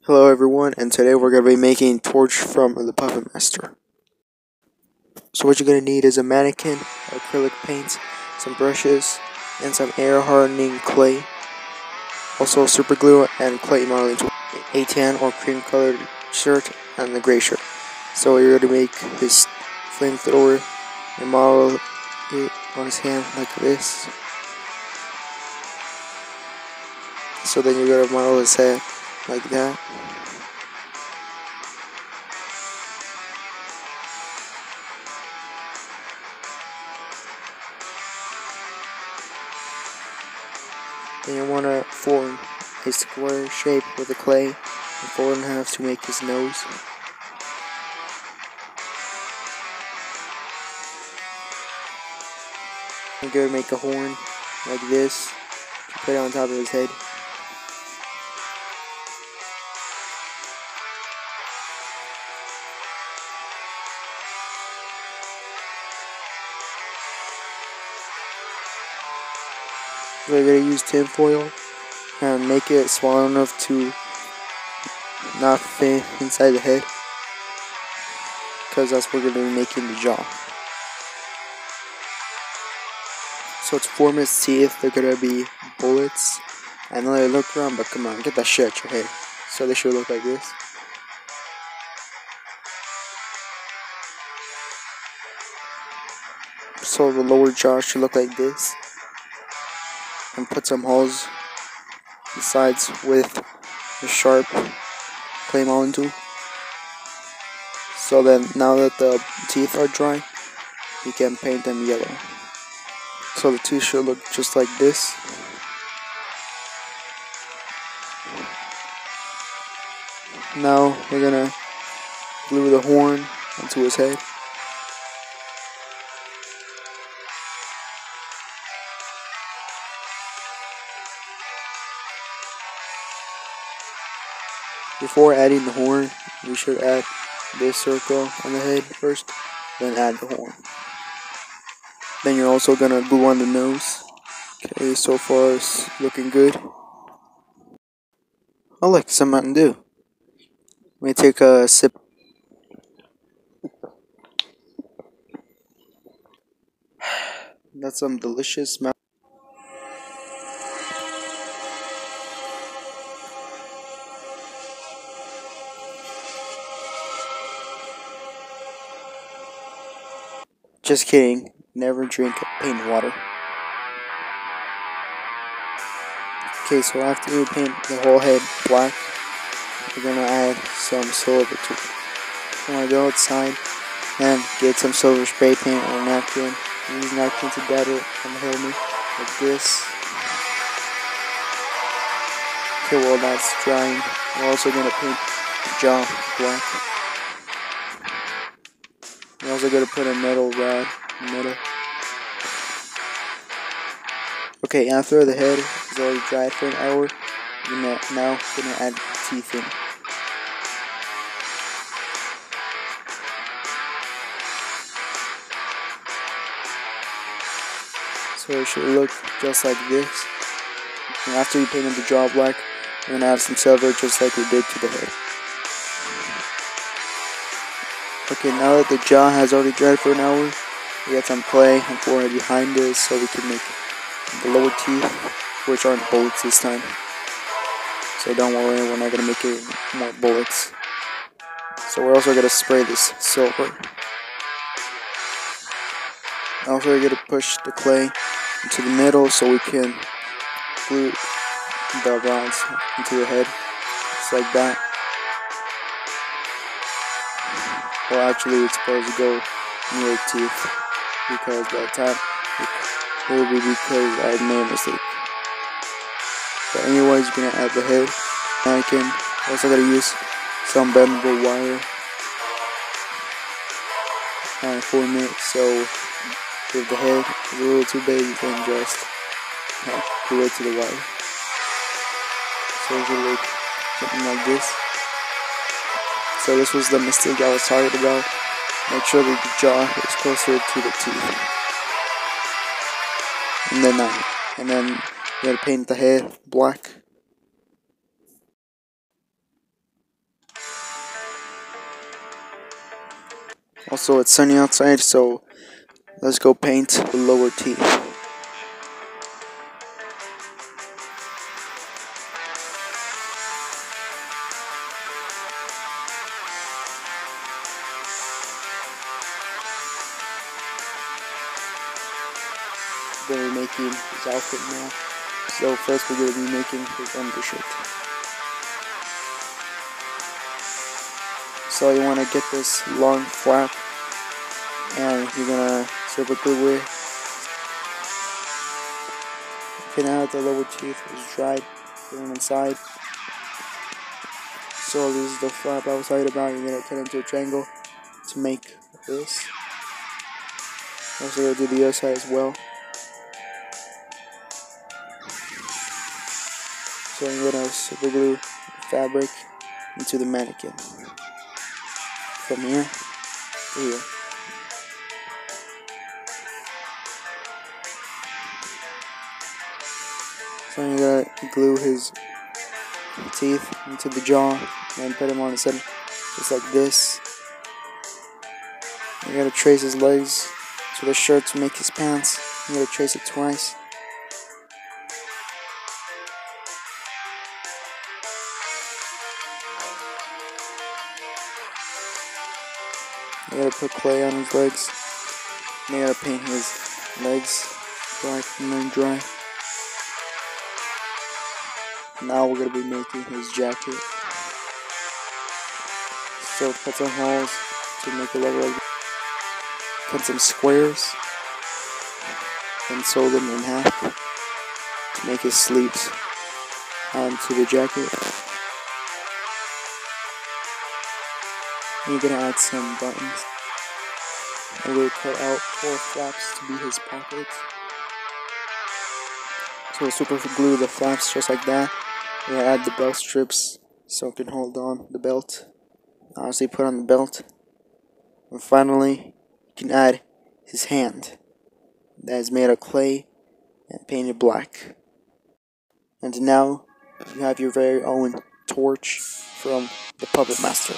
Hello everyone, and today we're going to be making Torch from the Puppet Master. So what you're going to need is a mannequin, acrylic paint, some brushes, and some air hardening clay. Also super glue and clay modeling tool. A tan or cream colored shirt and the gray shirt. So you're going to make his flamethrower and model it on his hand like this. So then you're going to model his head like that. Then you want to form a square shape with the clay and fold it in half to make his nose. You're going to make a horn like this to put it on top of his head. We're going to use tin foil and make it small enough to not fit inside the head, because that's what we're going to be making the jaw. So to form his teeth, they're going to be bullets. I know they look wrong, but come on, get that shit out your head. So they should look like this. So the lower jaw should look like this. And put some holes in the sides with a sharp clay modeling tool. So then, now that the teeth are dry, you can paint them yellow. So the teeth should look just like this. Now we're gonna glue the horn onto his head. Before adding the horn, we should add this circle on the head first, then add the horn. Then you're also gonna glue on the nose. Okay, so far it's looking good. I like some Mountain Dew. Let me take a sip. That's some delicious Mountain. Just kidding. Never drink paint water. Okay, so after you paint the whole head black, we're gonna add some silver to it. You wanna go outside and get some silver spray paint on a napkin. Use a napkin to dab it on the helmet like this. Okay, while that's drying, we're also gonna paint the jaw black. We're also gonna put a metal rod in the middle. Okay, after the head is already dried for an hour, we're now gonna add teeth in. So it should look just like this. And after you painted the jaw black, we're gonna add some silver just like we did to the head. Okay, now that the jaw has already dried for an hour, we got some clay and forehead behind it so we can make the lower teeth, which aren't bullets this time. So don't worry, we're not gonna make it more bullets. So we're also gonna spray this silver. Also, we're gonna push the clay into the middle so we can glue the rods into the head, just like that. Well, actually, it's supposed to go near the teeth, because by the time it will be because I made a mistake. But anyways, you're gonna add the head. Mannequin. Also gotta use some bendable wire and form it. So if the head is a little too big, you can just glue it to the wire. So it should look something like this. So this was the mistake I was talking about. Make sure that the jaw is closer to the teeth. And then you gotta paint the head black. Also, it's sunny outside, so let's go paint the lower teeth. We're going to be making his outfit now. So first we're going to be making his undershirt. So you want to get this long flap, and you're going to super glue it. Okay, now that the lower teeth is dried, put them inside. So this is the flap I was talking about. You're going to cut into a triangle to make this. Also going to do the other side as well. So I'm going to super glue the fabric into the mannequin. From here to here. So I'm going to glue his teeth into the jaw and put him on his head just like this. You gotta trace his legs to the shirt to make his pants. You gotta trace it twice. You gotta put clay on his legs. You gotta paint his legs black and then dry. Now we're gonna be making his jacket. So cut some holes to make it look like. Cut some squares and sew them in half to make his sleeves onto the jacket. You're gonna add some buttons. I'm gonna cut out 4 flaps to be his pockets. So we'll super glue the flaps just like that. We're gonna add the belt strips so it can hold on the belt. Obviously put on the belt. And finally, you can add his hand. That is made of clay and painted black. And now you have your very own torch from the Puppet Master.